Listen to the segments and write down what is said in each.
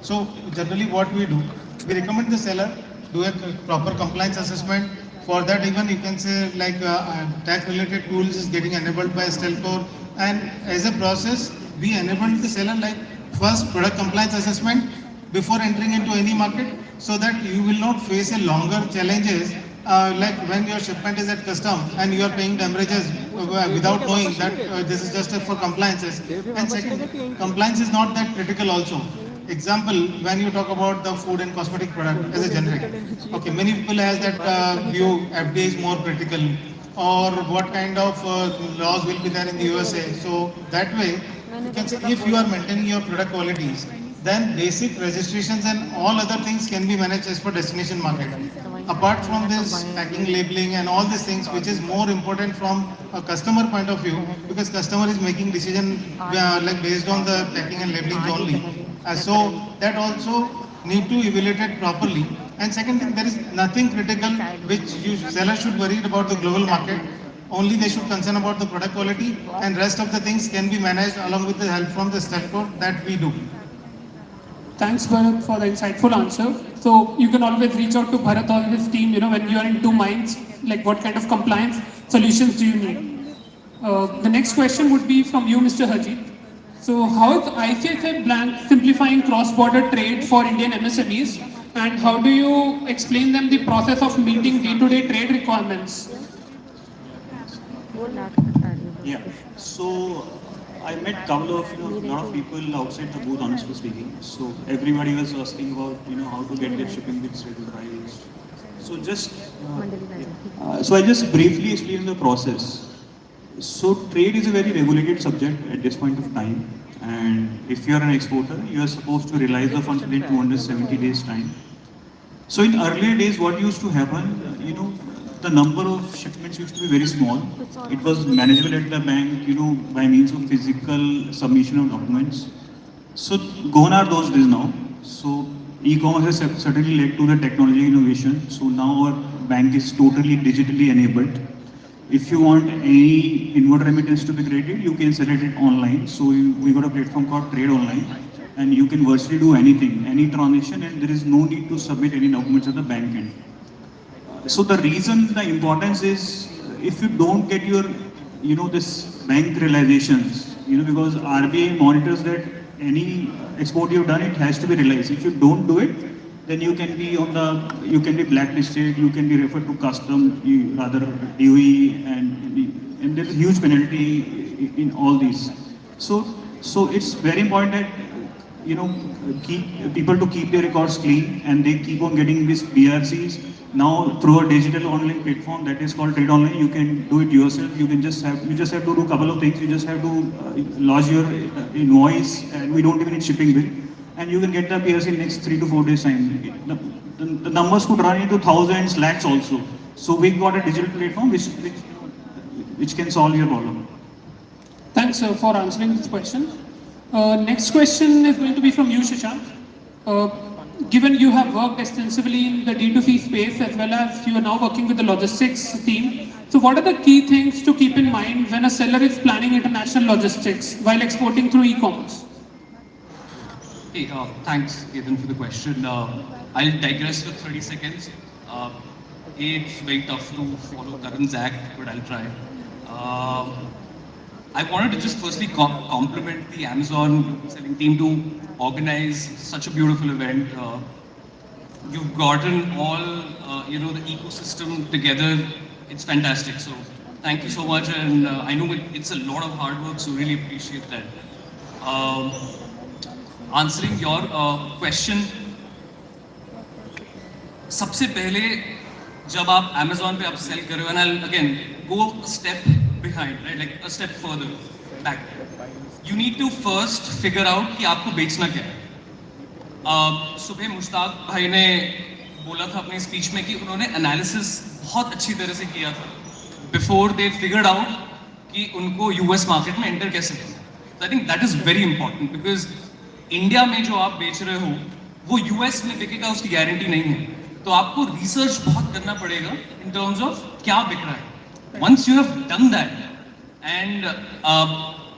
So generally what we do, we recommend the seller do a proper compliance assessment. For that even you can say like tax related tools is getting enabled by Stelcore, and as a process we enable the seller like first product compliance assessment before entering into any market, so that you will not face a longer challenges like when your shipment is at custom and you are paying damages without knowing that this is just for compliances. And second, compliance is not that critical also. Example, when you talk about the food and cosmetic product as a generic, okay, many people has that view FDA is more critical, or what kind of laws will be there in the USA. So that way, you can say if you are maintaining your product qualities, then basic registrations and all other things can be managed as per destination market. Apart from this packing, labeling and all these things, which is more important from a customer point of view, because customer is making decision like based on the packing and labeling only. So that also need to evaluate it properly. And second thing, there is nothing critical which you seller should worry about the global market. Only they should concern about the product quality, and rest of the things can be managed along with the help from the step code that we do. Thanks, Bharat, for the insightful answer. So you can always reach out to Bharat or his team, when you are in two minds, like what kind of compliance solutions do you need? The next question would be from you, Mr. Haji. So how is ICICI Bank simplifying cross-border trade for Indian MSMEs, and how do you explain them the process of meeting day-to-day trade requirements? Yeah. So I met couple of lot of people outside the booth, honestly speaking. So everybody was asking about how to get their shipping bits regularized. So so I just briefly explain the process. So trade is a very regulated subject at this point of time, and if you are an exporter, you are supposed to realize the funds within 270 days time. So in earlier days, what used to happen, the number of shipments used to be very small. It was manageable at the bank, by means of physical submission of documents. So gone are those days now. So e-commerce has certainly led to the technology innovation. So now our bank is totally digitally enabled. If you want any inward remittance to be created, you can select it online. So we got a platform called Trade Online, and you can virtually do anything, any transaction, and there is no need to submit any documents at the bank end. So the reason, the importance is, if you don't get your, this bank realizations, because RBI monitors that any export you've done, it has to be realized. If you don't do it, then you can be blacklisted, you can be referred to custom, rather DOE, and there's a huge penalty in all these. So it's very important that keep people to keep their records clean, and they keep on getting these BRCs. Now through a digital online platform that is called Trade Online, you can do it yourself. You just have to do a couple of things. You just have to lodge your invoice, and we don't even need shipping bill, and you can get the BRC in next 3 to 4 days time. The numbers could run into thousands, lakhs also. So we got a digital platform which can solve your problem. Thanks for answering this question. Next question is going to be from you, Shashank. Given you have worked extensively in the D2C space, as well as you are now working with the logistics team, so what are the key things to keep in mind when a seller is planning international logistics while exporting through e-commerce? Hey, thanks, Ethan, for the question. I'll digress for 30 seconds. It's very tough to follow Karan's act, but I'll try. I wanted to just firstly compliment the Amazon selling team to organize such a beautiful event. You've gotten all, the ecosystem together. It's fantastic. So thank you so much. And I know it's a lot of hard work, so really appreciate that. Answering your question, सबसे पहले जब आप Amazon पे आप sell कर रहे हो, and I'll again go a step behind, right? Like a step further back. You need to first figure out कि आपको बेचना क्या है. सुबह मुश्ताक भाई ने बोला था अपने स्पीच में कि उन्होंने एनालिसिस बहुत अच्छी तरह से किया था before they figured out कि उनको US मार्केट में एंटर कैसे करना. So I think that is very important because India में जो आप बेच रहे हो वो US में बिकेगा उसकी गारंटी नहीं है. तो आपको रिसर्च बहुत करना पड़ेगा in terms of क्या बिक रहा है. Once you have done that and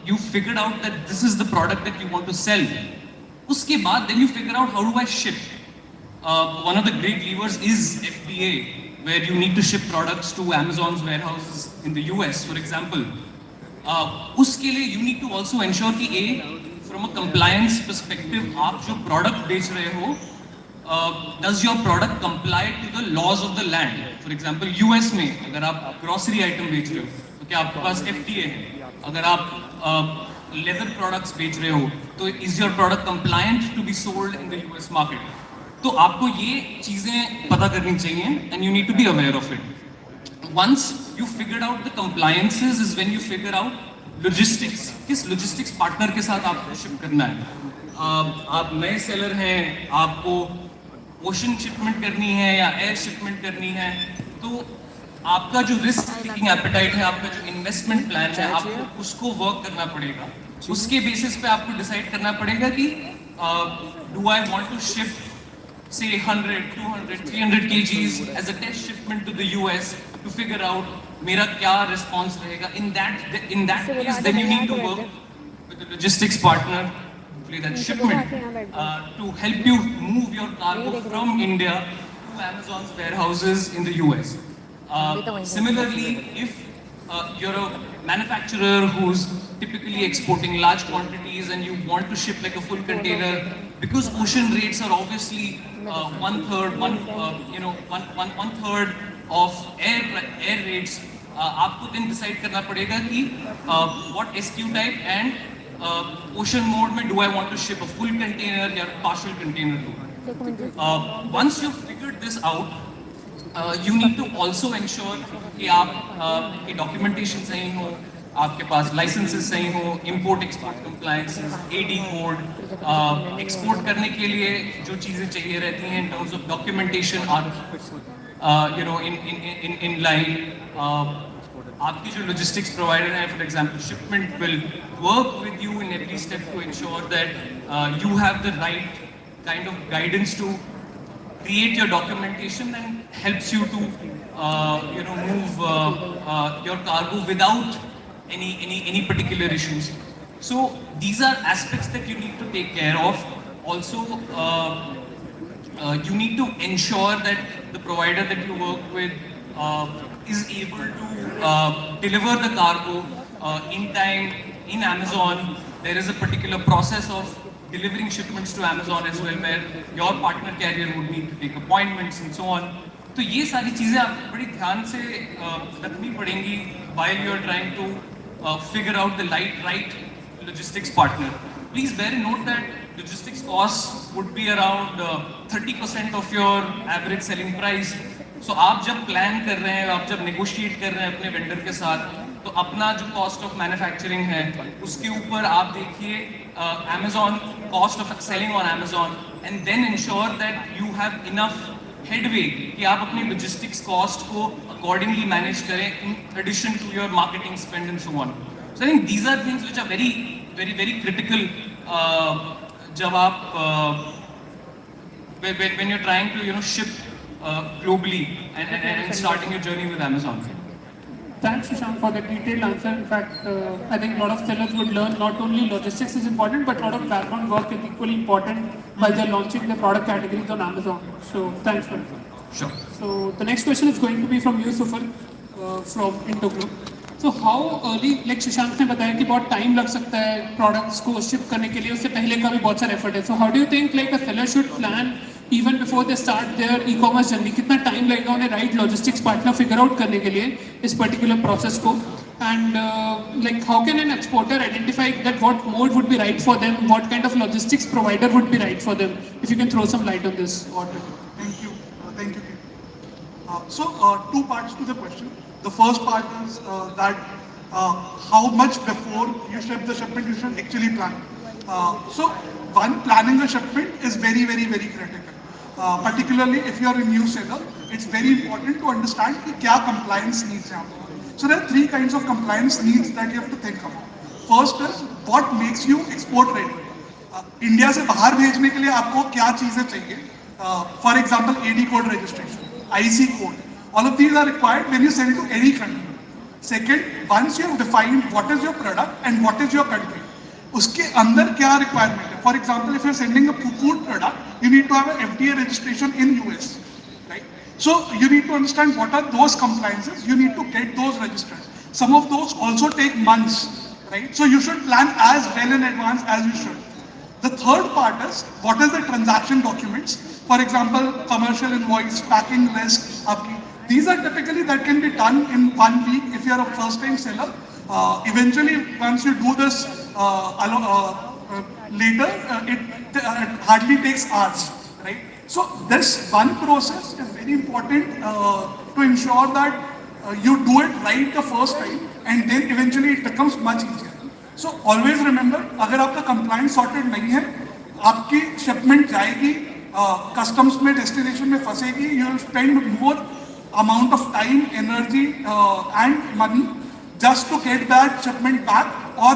you figured out that this is the product that you want to sell, उसके बाद then you figure out how do I ship. One of the great levers is FBA, where you need to ship products to Amazon's warehouses in the US, for example. उसके लिए you need to also ensure कि from a compliance perspective, आप जो product बेच रहे हो, does your product comply to the laws of the land? For example, US में अगर आप grocery item बेच रहे हो, तो क्या आपके पास FTA है? अगर आप leather products बेच रहे हो, तो is your product compliant to be sold in the US market? तो आपको ये चीजें पता करनी चाहिए, and you need to be aware of it. Once you figured out the compliances is when you figure out logistics. किस logistics partner के साथ आपको ship करना है? आप नए seller हैं, आपको ocean shipment करनी है या air shipment करनी है, तो आपका जो risk taking appetite है, आपका जो investment plan है, आपको उसको work करना पड़ेगा. उसके basis पे आपको decide करना पड़ेगा कि do I want to ship say 100, 200, 300 kgs as a test shipment to the US to figure out मेरा क्या response रहेगा. In that case, then you need to work with the logistics partner, hopefully that shipment, to help you move your cargo from India to Amazon's warehouses in the US. Similarly, if you're a manufacturer who's typically exporting large quantities and you want to ship like a full container, because ocean rates are obviously one third of air rates, आपको then decide करना पड़ेगा कि what SKU type and ocean mode में do I want to ship a full container या partial container to. Once you've figured this out, you need to also ensure कि आप की documentation सही हो, आपके पास licenses सही हो, import export compliance, AD code, export करने के लिए जो चीजें चाहिए रहती हैं in terms of documentation are in line. आपकी जो logistics provider है, for example, shipment will work with you in every step to ensure that you have the right kind of guidance to create your documentation and helps you to move your cargo without any particular issues. So these are aspects that you need to take care of. Also, you need to ensure that the provider that you work with is able to deliver the cargo in time in Amazon. There is a particular process of delivering shipments to Amazon as well, where your partner carrier would need to take appointments and so on. तो ये सारी चीजें आपको बड़ी ध्यान से रखनी पड़ेंगी while you are trying to figure out the right logistics partner. Please bear in note that logistics costs would be around 30% of your average selling price. So आप जब plan कर रहे हैं, आप जब negotiate कर रहे हैं अपने vendor के साथ, तो अपना जो cost of manufacturing है, उसके ऊपर आप देखिए Amazon cost of selling on Amazon, and then ensure that you have enough headway कि आप अपनी logistics cost को accordingly manage करें in addition to your marketing spend and so on. So I think these are things which are very critical जब आप when you're trying to ship globally and starting your journey with Amazon. Thanks, Shashank, for the detailed answer. In fact, I think a lot of sellers would learn not only logistics is important, but a lot of background work is equally important while they're launching their product categories on Amazon. So, thanks for it. Sure. So, the next question is going to be from you, Sufal, from Intoglo. So, how early, like Shashank ने बताया कि बहुत time लग सकता है products को ship करने के लिए, उससे पहले का भी बहुत सारा effort है. So, how do you think like a seller should plan even before they start their e-commerce journey? कितना time लगेगा उन्हें right logistics partner figure out करने के लिए इस particular process को? And like how can an exporter identify that what mode would be right for them, what kind of logistics provider would be right for them? If you can throw some light on this. Thank you. Thank you. So two parts to the question. The first part is that how much before you ship the shipment you should actually plan. So one, planning a shipment is very critical. Particularly if you are a new seller, it's very important to understand कि क्या compliance needs हैं आपको. So there are three kinds of compliance needs that you have to think about. First is what makes you export ready. India से बाहर भेजने के लिए आपको क्या चीजें चाहिए? For example, AD code registration, IC code. All of these are required when you sell to any country. Second, once you have defined what is your product and what is your country, उसके अंदर क्या requirement है? for example, if you're sending a food product, you need to have an FDA registration in US, right? So you need to understand what are those compliances. You need to get those registered. Some of those also take months, right? So you should plan as well in advance as you should. The third part is what is the transaction documents? For example, commercial invoice, packing list, upkeep. These are typically that can be done in 1 week if you are a first-time seller. Eventually, once you do this later, it hardly takes hours, right? So this one process is very important to ensure that you do it right the first time, and then eventually it becomes much easier. So always remember, अगर आपका compliance sorted नहीं है, आपकी shipment जाएगी, customs में destination में फंसेगी, you will spend more amount of time, energy and money just to get that shipment back or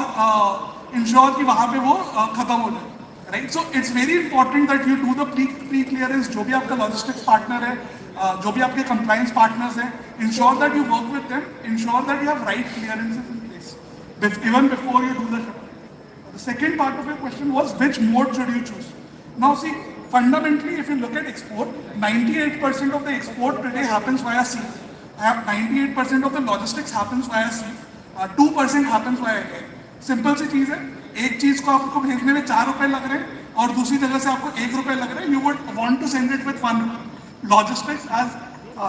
ensure कि वहाँ पे वो खत्म हो जाए. Right? So it's very important that you do the pre-clearance. जो भी आपका logistics partner है, जो भी आपके compliance partners हैं, ensure that you work with them, ensure that you have right clearances in place, even before you do the shipment. The second part of your question was which mode should you choose? Now see, fundamentally, if you look at export, 98% of the export today happens via sea. 98% of the logistics happens via sea. 2% happens via air. Simple सी चीज है, एक चीज को आपको भेजने में 4 रुपए लग रहे हैं और दूसरी जगह से आपको 1 रुपए लग रहे हैं. You would want to send it with 1 rupee. Logistics, as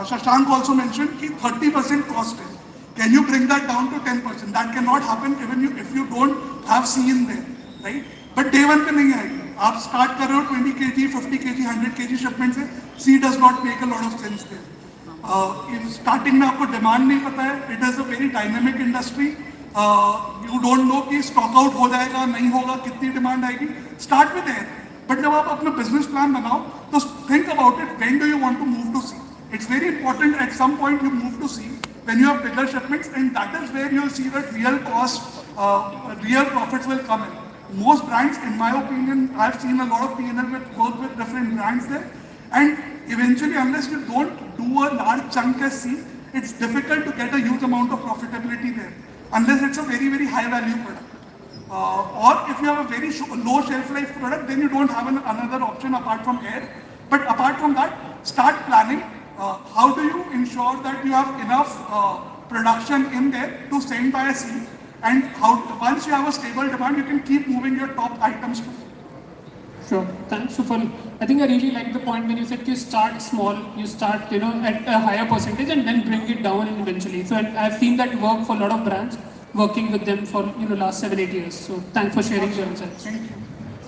Shashank also mentioned, कि 30% cost है. Can you bring that down to 10%? That cannot happen even if you don't have sea in there, right? But day one पे नहीं आएगी. आप start कर रहे हो 20 kg, 50 kg, 100 kg shipment से, sea does not make a lot of sense there. Starting में आपको demand नहीं पता है. It is a very dynamic industry. You don't know कि stock out हो जाएगा, नहीं होगा, कितनी demand आएगी. Start with air. But जब आप अपना business plan बनाओ, तो think about it. When do you want to move to sea? It's very important at some point you move to sea when you have bigger shipments, and that is where you'll see that real cost, real profits will come in. Most brands, in my opinion, I've seen a lot of P&L work with different brands there, and eventually, unless you don't do a large chunk as sea, it's difficult to get a huge amount of profitability there, unless it's a very, very high value product. Or if you have a very low shelf life product, then you don't have another option apart from air. But apart from that, start planning. How do you ensure that you have enough production in there to send by a sea? And once you have a stable demand, you can keep moving your top items to. Sure. Thanks, Sufal. I think I really like the point when you said you start small, you start, at a higher percentage and then bring it down and eventually. So I've seen that work for a lot of brands, working with them for, last 7-8 years. So thanks for sharing your insights. Thank you.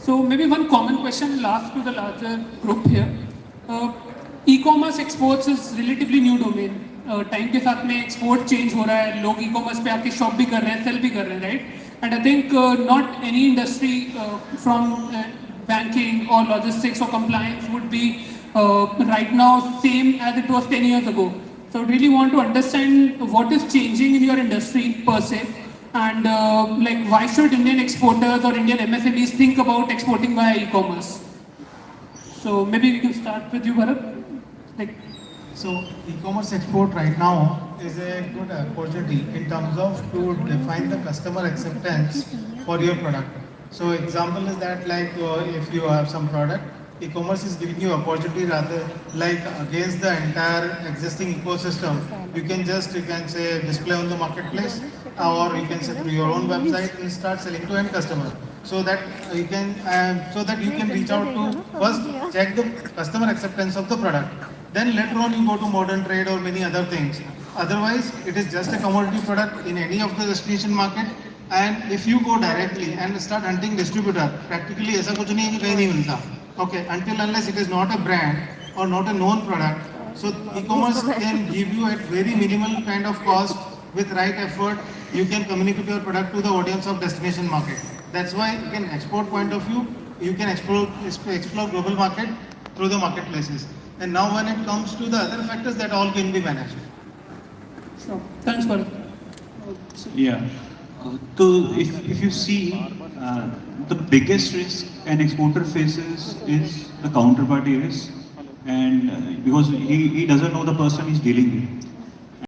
So maybe one common question last to the larger group here. E-commerce exports is relatively new domain. Time के साथ में export change हो रहा है, लोग e commerce पे आके shop भी कर रहे हैं, सेल भी कर रहे हैं, right? And I think not any industry from banking और लॉजिस्टिक्स और compliance would be right now same as it was 10 years ago. So I really want to understand what is changing in your industry per se, and why should Indian exporters or Indian MSMEs think about exporting via e-commerce? So maybe we can start with you, Bharat. So e-commerce export right now is a good opportunity in terms of to define the customer acceptance for your product. So example is that if you have some product, e-commerce is giving you opportunity rather against the entire existing ecosystem. You can say display on the marketplace, or you can say through your own website and start selling to end customer. So that you can reach out to first check the customer acceptance of the product. Then later on you go to modern trade or many other things. Otherwise, it is just a commodity product in any of the destination market. And if you go directly and start hunting distributor, practically ऐसा कुछ नहीं है कि कहीं नहीं मिलता. Okay, until unless it is not a brand or not a known product. So e-commerce can give you at very minimal kind of cost with right effort. You can communicate your product to the audience of destination market. That's why you can export point of view, you can explore global market through the marketplaces. And now when it comes to the other factors, that all can be managed. Sure. Thanks, Bharat. Yeah. So if you see, the biggest risk an exporter faces is the counterparty risk, and because he doesn't know the person he's dealing with.